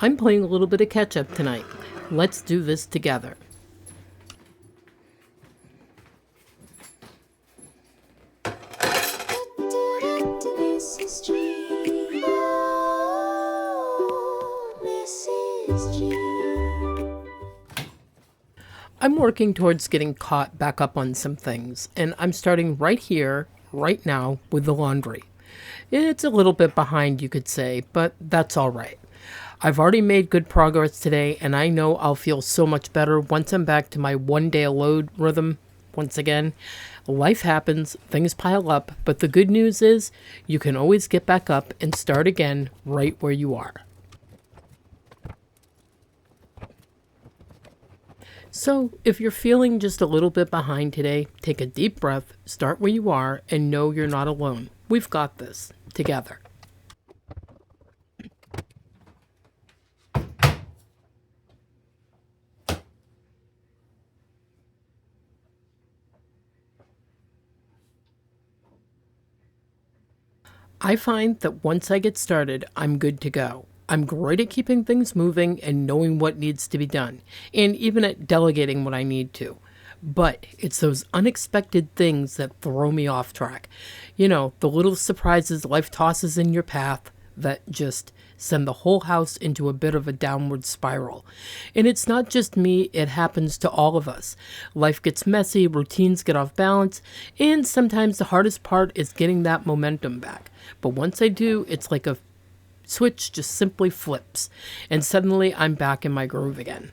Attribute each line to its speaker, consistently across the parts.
Speaker 1: I'm playing a little bit of catch up tonight. Let's do this together. I'm working towards getting caught back up on some things, and I'm starting right here, right now, with the laundry. It's a little bit behind, you could say, but that's all right. I've already made good progress today, and I know I'll feel so much better once I'm back to my one-day load rhythm. Once again, life happens, things pile up, but the good news is you can always get back up and start again right where you are. So, if you're feeling just a little bit behind today, take a deep breath, start where you are, and know you're not alone. We've got this together. I find that once I get started, I'm good to go. I'm great at keeping things moving and knowing what needs to be done, and even at delegating what I need to. But it's those unexpected things that throw me off track. You know, the little surprises life tosses in your path that just send the whole house into a bit of a downward spiral. And it's not just me, it happens to all of us. Life gets messy, routines get off balance, and sometimes the hardest part is getting that momentum back. But once I do, it's like a switch just simply flips, and suddenly I'm back in my groove again.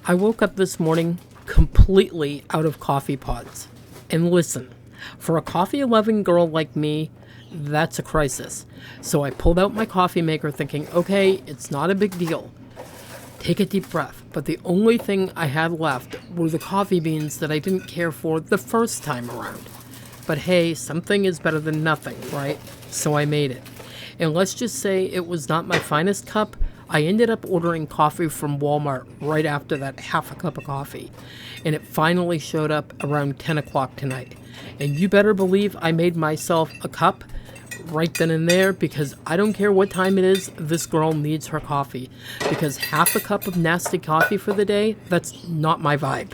Speaker 1: I woke up this morning completely out of coffee pods. And listen, for a coffee loving girl like me, that's a crisis. So I pulled out my coffee maker thinking, okay, it's not a big deal. Take a deep breath. But the only thing I had left were the coffee beans that I didn't care for the first time around. But hey, something is better than nothing, right? So I made it. And let's just say it was not my finest cup. I ended up ordering coffee from Walmart right after that half a cup of coffee. And it finally showed up around 10 o'clock tonight. And you better believe I made myself a cup right then and there, because I don't care what time it is, this girl needs her coffee. Because half a cup of nasty coffee for the day, that's not my vibe.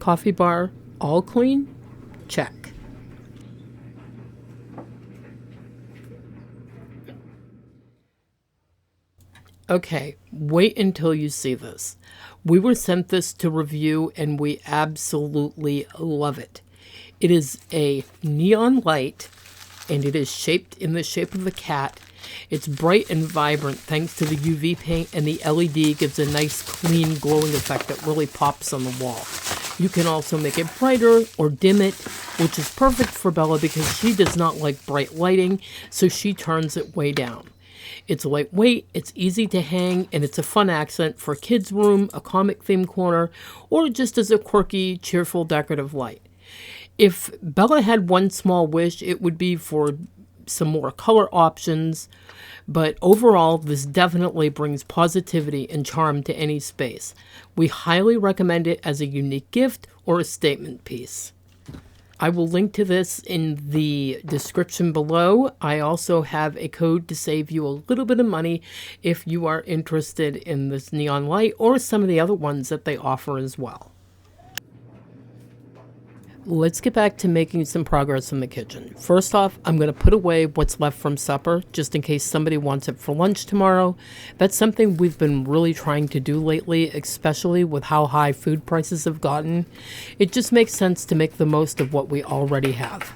Speaker 1: Coffee bar, all clean? Check. Okay, wait until you see this. We were sent this to review and we absolutely love it. It is a neon light and it is shaped in the shape of a cat. It's bright and vibrant thanks to the UV paint, and the LED gives a nice clean glowing effect that really pops on the wall. You can also make it brighter or dim it, which is perfect for Bella because she does not like bright lighting, so she turns it way down. It's lightweight, it's easy to hang, and it's a fun accent for a kid's room, a comic theme corner, or just as a quirky, cheerful decorative light. If Bella had one small wish, it would be for some more color options, but overall, this definitely brings positivity and charm to any space. We highly recommend it as a unique gift or a statement piece. I will link to this in the description below. I also have a code to save you a little bit of money if you are interested in this neon light or some of the other ones that they offer as well. Let's get back to making some progress in the kitchen. First off, I'm going to put away what's left from supper, just in case somebody wants it for lunch tomorrow. That's something we've been really trying to do lately, especially with how high food prices have gotten. It just makes sense to make the most of what we already have.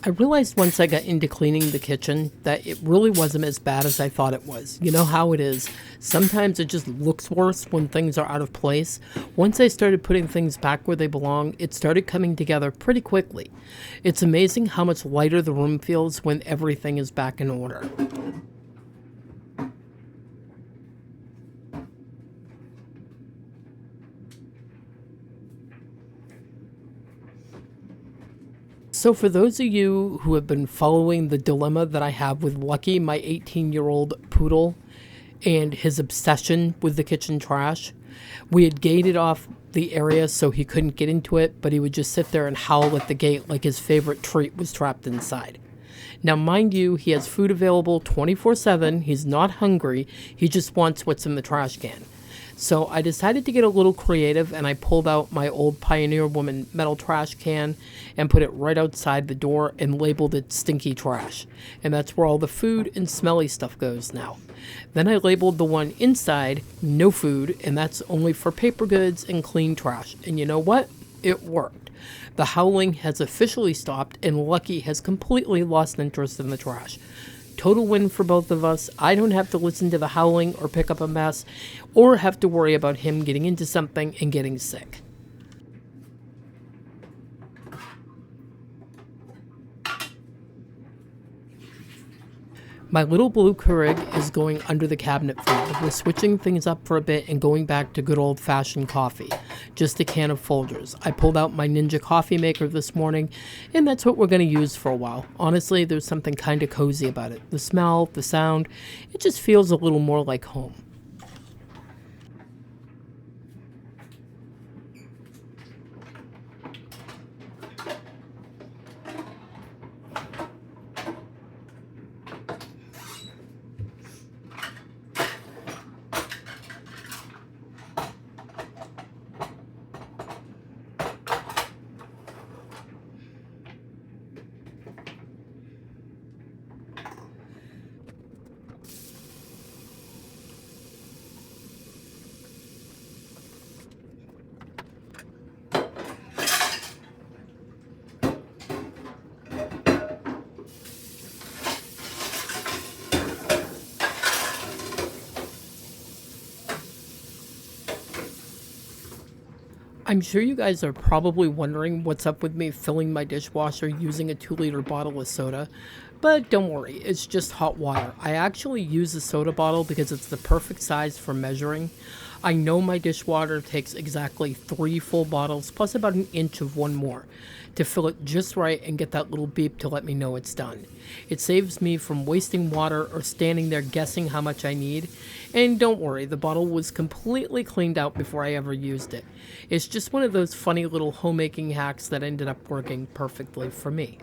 Speaker 1: I realized once I got into cleaning the kitchen that it really wasn't as bad as I thought it was. You know how it is. Sometimes it just looks worse when things are out of place. Once I started putting things back where they belong, it started coming together pretty quickly. It's amazing how much lighter the room feels when everything is back in order. So for those of you who have been following the dilemma that I have with Lucky, my 18-year-old poodle, and his obsession with the kitchen trash, we had gated off the area so he couldn't get into it, but he would just sit there and howl at the gate like his favorite treat was trapped inside. Now, mind you, he has food available 24/7. He's not hungry. He just wants what's in the trash can. So I decided to get a little creative, and I pulled out my old Pioneer Woman metal trash can and put it right outside the door and labeled it Stinky Trash. And that's where all the food and smelly stuff goes now. Then I labeled the one inside No Food, and that's only for paper goods and clean trash. And you know what? It worked. The howling has officially stopped, and Lucky has completely lost interest in the trash. Total win for both of us. I don't have to listen to the howling or pick up a mess or have to worry about him getting into something and getting sick. My little blue Keurig is going under the cabinet for now. We're switching things up for a bit and going back to good old-fashioned coffee. Just a can of Folgers. I pulled out my Ninja coffee maker this morning, and that's what we're going to use for a while. Honestly, there's something kind of cozy about it. The smell, the sound, it just feels a little more like home. I'm sure you guys are probably wondering what's up with me filling my dishwasher using a 2-liter bottle of soda, but don't worry, it's just hot water. I actually use a soda bottle because it's the perfect size for measuring. I know my dishwater takes exactly 3 full bottles plus about an inch of one more to fill it just right and get that little beep to let me know it's done. It saves me from wasting water or standing there guessing how much I need. And don't worry, the bottle was completely cleaned out before I ever used it. It's just one of those funny little homemaking hacks that ended up working perfectly for me.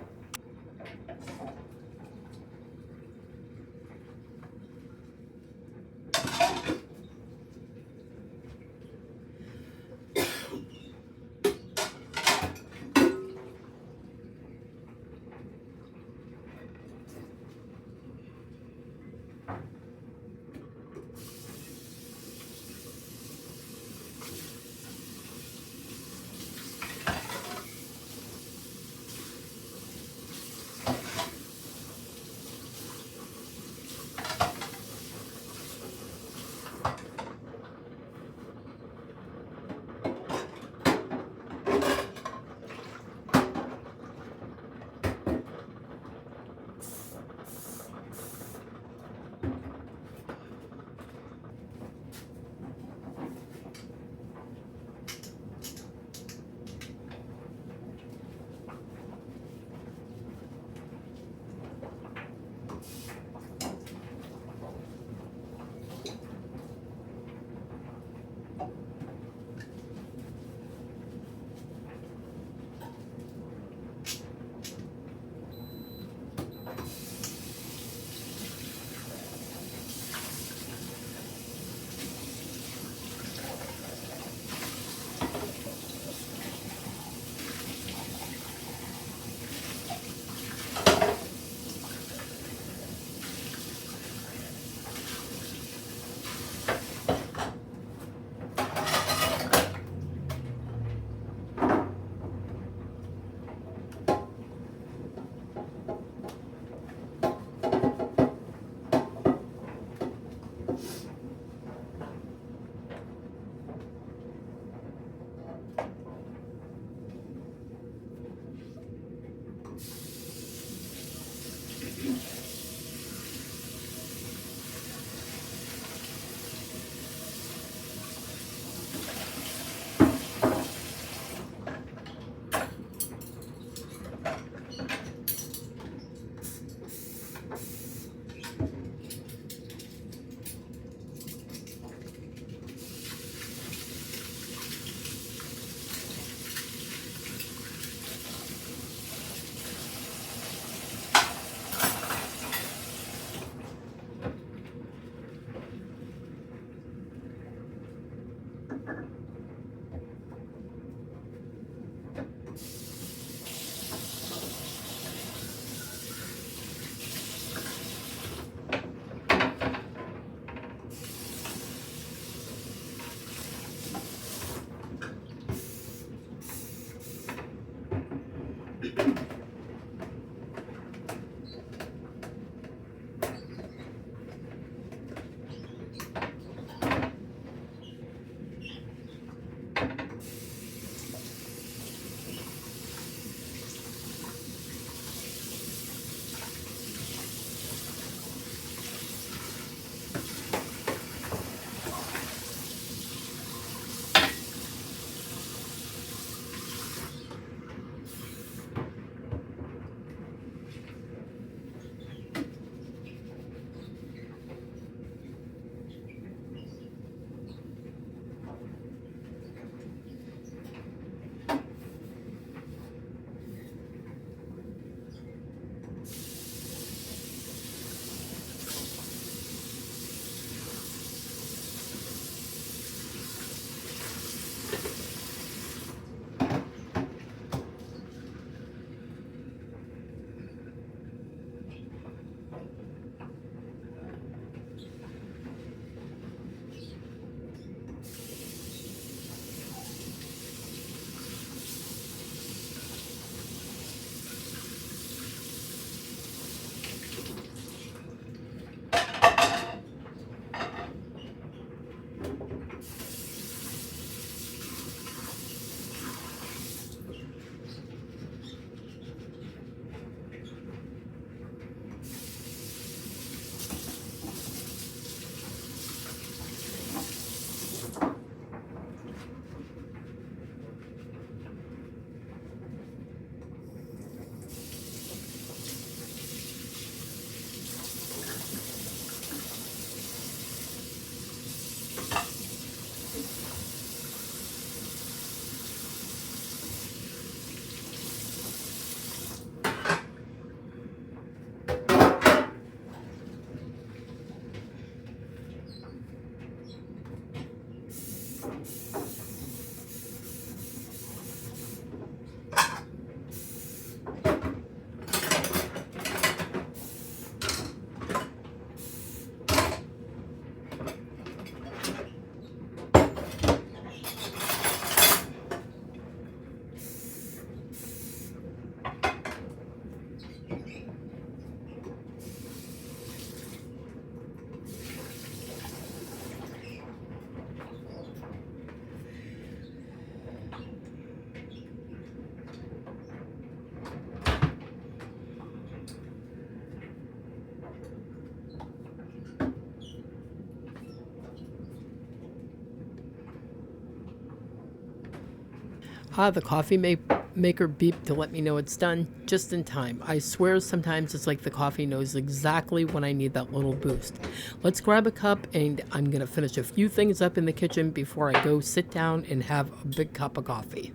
Speaker 1: The coffee maker beeped to let me know it's done just in time. I swear sometimes it's like the coffee knows exactly when I need that little boost. Let's grab a cup, and I'm going to finish a few things up in the kitchen before I go sit down and have a big cup of coffee.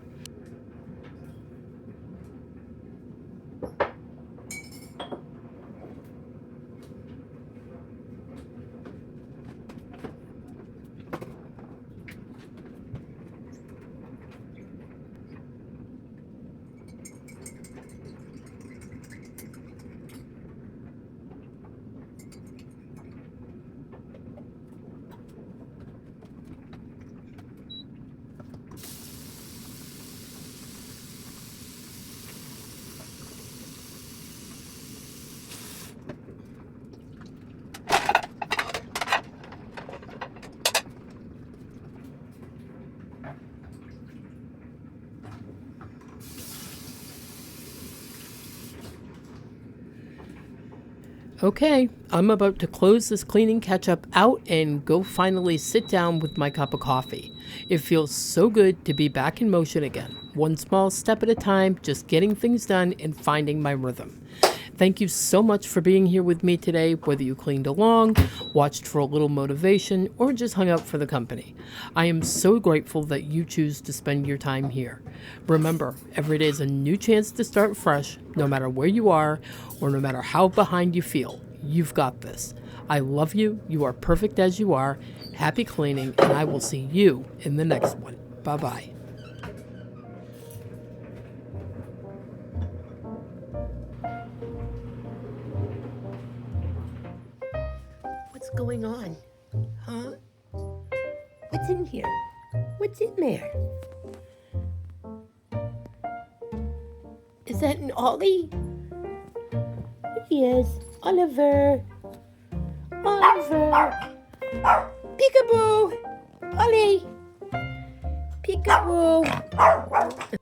Speaker 1: Okay, I'm about to close this cleaning catch-up out and go finally sit down with my cup of coffee. It feels so good to be back in motion again, one small step at a time, just getting things done and finding my rhythm. Thank you so much for being here with me today, whether you cleaned along, watched for a little motivation, or just hung out for the company. I am so grateful that you choose to spend your time here. Remember, every day is a new chance to start fresh, no matter where you are, or no matter how behind you feel. You've got this. I love you. You are perfect as you are. Happy cleaning, and I will see you in the next one. Bye-bye. What's going on? Huh? What's in here? What's in there? Is that an Ollie? Yes, Oliver. Oliver. Peekaboo. Ollie. Peekaboo.